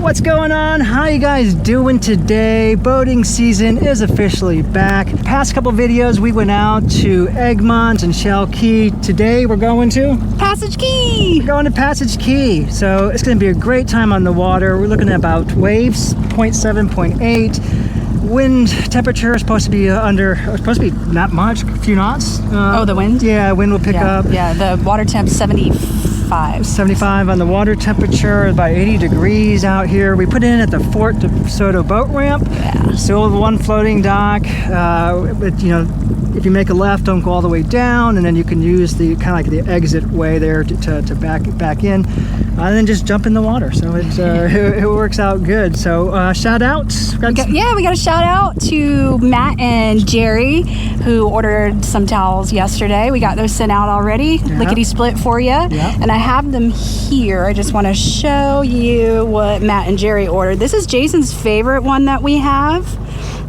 What's going on? How you guys doing today? Boating season is officially back. Past couple videos we went out to Egmont and Shell Key. Today we're going to Passage Key. We're going to Passage Key. So it's going to be a great time on the water. We're looking at about waves 0.7, 0.8. Wind temperature is supposed to be not much, a few knots. The wind? Yeah, wind will pick up. Yeah, the water temp 75. 75 on the water temperature, about 80 degrees out here. We put in at the Fort DeSoto boat ramp. Yeah. Still one floating dock. But you know, if you make a left, don't go all the way down, and then you can use the kind of like the exit way there to back in, and then just jump in the water. So it works out good. So shout outs. We got a shout out to Matt and Jerry who ordered some towels yesterday. We got those sent out already. Yeah. Lickety split for you. Yeah. And I have them here. I just want to show you what Matt and Jerry ordered. This is Jason's favorite one that we have.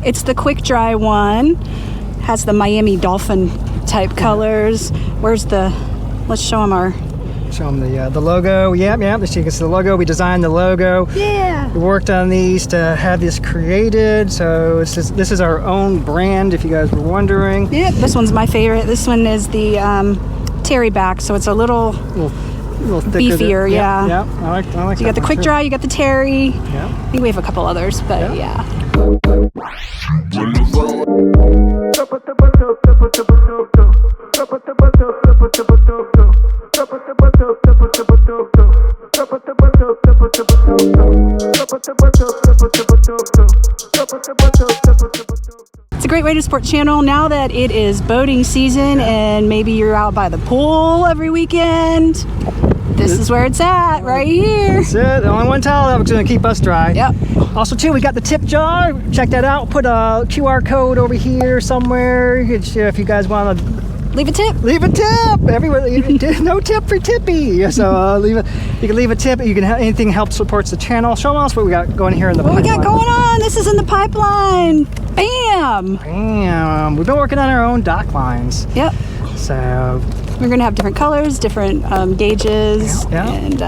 It's the quick dry one. Has the Miami Dolphin type colors. Let's show them the logo. Yeah, this you can see the logo. We designed the logo. Yeah. We worked on these to have this created. So this is our own brand, if you guys were wondering. Yeah, this one's my favorite. This one is the terry back, so it's a little thicker beefier. Yeah. I like You got the quick dry, you got the terry. Yeah. I think we have a couple others, but yeah. It's a great way to support the channel now that it is boating season and maybe you're out by the pool every weekend. This is where it's at, right here. That's it. The only one towel that's going to keep us dry. Yep. Also, too, we got the tip jar. Check that out. Put a QR code over here somewhere. If you guys want to leave a tip. Leave a tip. Everywhere. No tip for Tippy. So you can leave a tip. You can anything help supports the channel. Show us what we got going here in the pipeline. What we got going on? This is in the pipeline. Bam. Bam. We've been working on our own dock lines. Yep. So we're going to have different colors, different gauges, and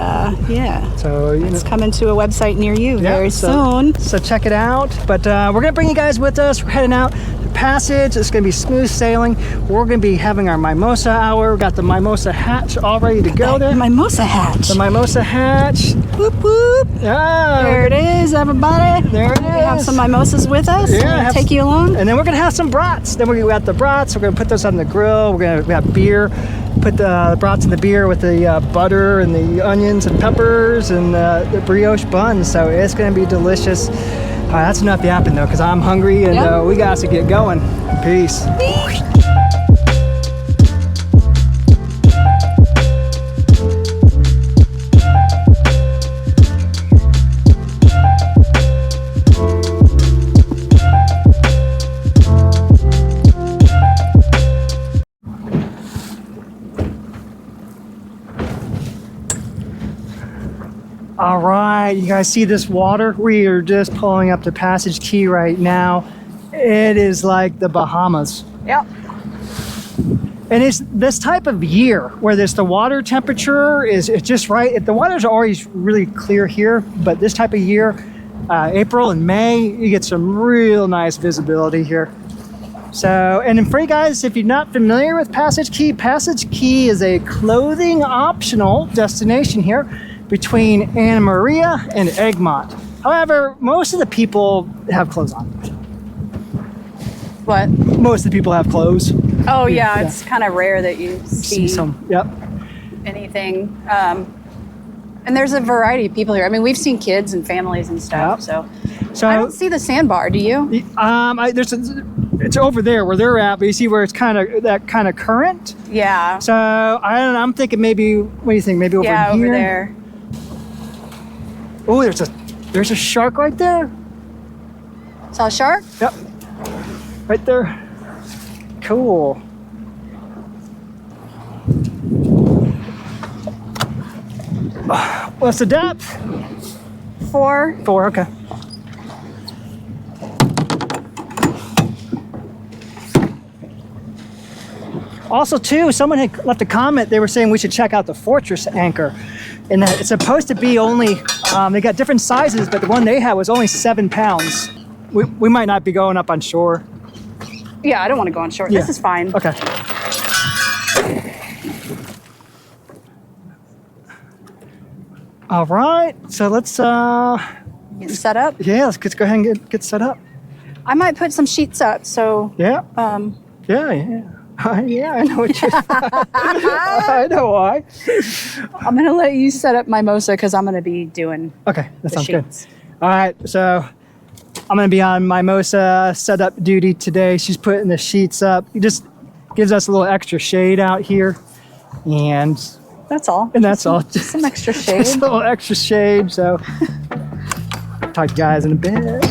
so it's coming to a website near you very soon. So check it out. But we're going to bring you guys with us. We're heading out the Passage. It's going to be smooth sailing. We're going to be having our mimosa hour. We've got the mimosa hatch all ready to go there. Mimosa hatch. The mimosa hatch. Whoop whoop. Yeah. There it is, everybody. There it is. We have some mimosas with us. Yeah. Take you along. And then we're going to have some brats. Then we got the brats. We're going to put those on the grill. We have beer. Put the brats in the beer with the butter and the onions and peppers and the brioche buns. So it's going to be delicious. All right, that's enough yapping though, because I'm hungry and we got to get going. Peace. All right, you guys see this water? We are just pulling up to Passage Key right now. It is like the Bahamas. Yep. And it's this type of year where the water temperature is just right. The water's always really clear here, but this type of year, April and May, you get some real nice visibility here. So, and then for you guys, if you're not familiar with Passage Key is a clothing optional destination here between Anna Maria and Egmont. However, most of the people have clothes on. What? Most of the people have clothes. Oh yeah, it's kind of rare that you see some. Yep. Anything. And there's a variety of people here. I mean, we've seen kids and families and stuff. So I don't see the Sandbar. Do you? It's over there where they're at, but you see where it's kind of current. Yeah. So I don't know. I'm thinking maybe. What do you think? Maybe over here. Yeah, over there. Oh, there's a shark right there. Saw a shark? Yep. Right there. Cool. What's the depth? 4. 4, okay. Also, too, someone had left a comment. They were saying we should check out the Fortress anchor, and that it's supposed to be only. They got different sizes, but the one they had was only 7 pounds. We might not be going up on shore. Yeah, I don't want to go on shore. Yeah. This is fine. Okay. All right. So let's. Get set up. Yeah, let's go ahead and get set up. I might put some sheets up. So. Yeah. Yeah. Yeah, I know what you're. I know why. I'm gonna let you set up Mimosa because I'm gonna be doing. Okay, that sounds sheets. good. All right, so I'm gonna be on Mimosa setup duty today. She's putting the sheets up. It just gives us a little extra shade out here, and That's all. that's all. Just some extra shade. Just a little extra shade. So talk to you guys in a bit.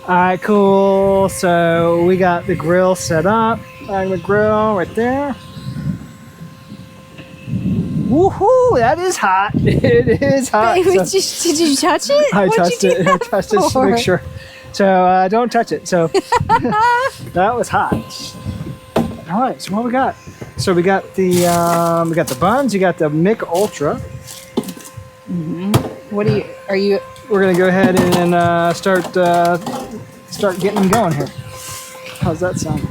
All right, cool. So we got the grill set up. The grill right there. Woohoo! That is hot. It is hot. Wait, So did you touch it? I What'd touched you do it. I that touched it just to for? make sure. So don't touch it. So that was hot. All right. So what we got? So we got the buns. You got the Mick Ultra. What are you? We're gonna go ahead and start getting them going here. How's that sound?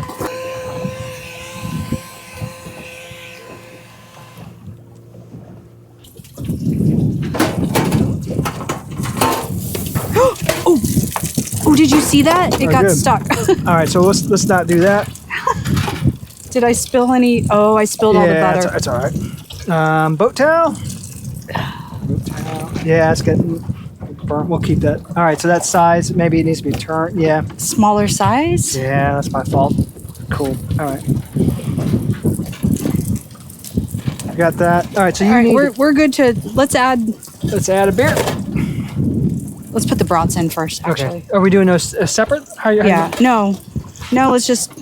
Oh, did you see that? It got good. stuck. All right, so let's not do that. Did I spill any? Oh, I spilled all the butter. It's all right. Boat towel. Boat towel. Yeah, it's getting burnt. We'll keep that. All right, so that size, maybe it needs to be turned. Yeah. Smaller size? Yeah, that's my fault. Cool. All right. I got that. All right, so you need we're good to let's add a beer. let's put the brats in first, actually. Okay. Are we doing those separate? Yeah. No, let's just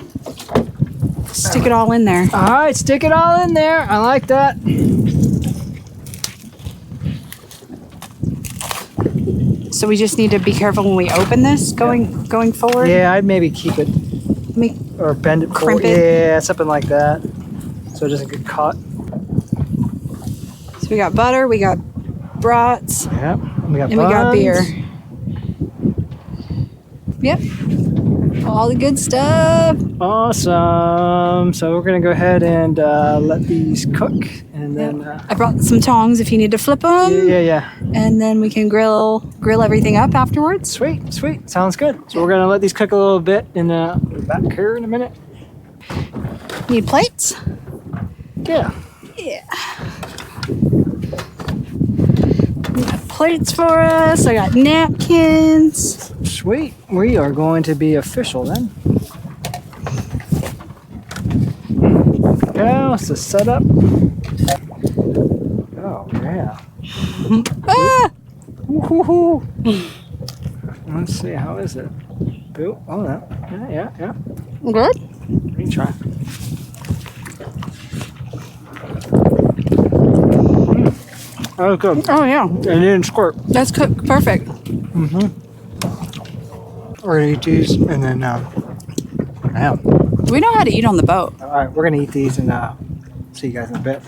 stick it all in there. All right, stick it all in there. I like that. So we just need to be careful when we open this going forward. Yeah, I'd maybe keep it Let me or bend it Crimp forward. it. Yeah, something like that, so it doesn't get caught. So we got butter, we got brats, Yeah, and we got and we got buns. beer. Yep. All the good stuff. Awesome. So we're gonna go ahead and let these cook, and then I brought some tongs if you need to flip them. yeah. And then we can grill everything up afterwards. Sweet. Sounds good. So we're gonna let these cook a little bit, and we'll be back here in a minute. Need plates? Yeah. Yeah. We got plates for us. I got napkins. Sweet. We are going to be official then. Yeah, it's the setup. Oh yeah. Ah! Woo-hoo-hoo. Let's see, how is it? Boo. Oh no. Yeah. Good? Let me try. Oh, good. Oh, yeah. And it didn't squirt. That's cooked perfect. We're gonna eat these, and then yeah. We know how to eat on the boat. All right, we're gonna eat these, and see you guys in a bit.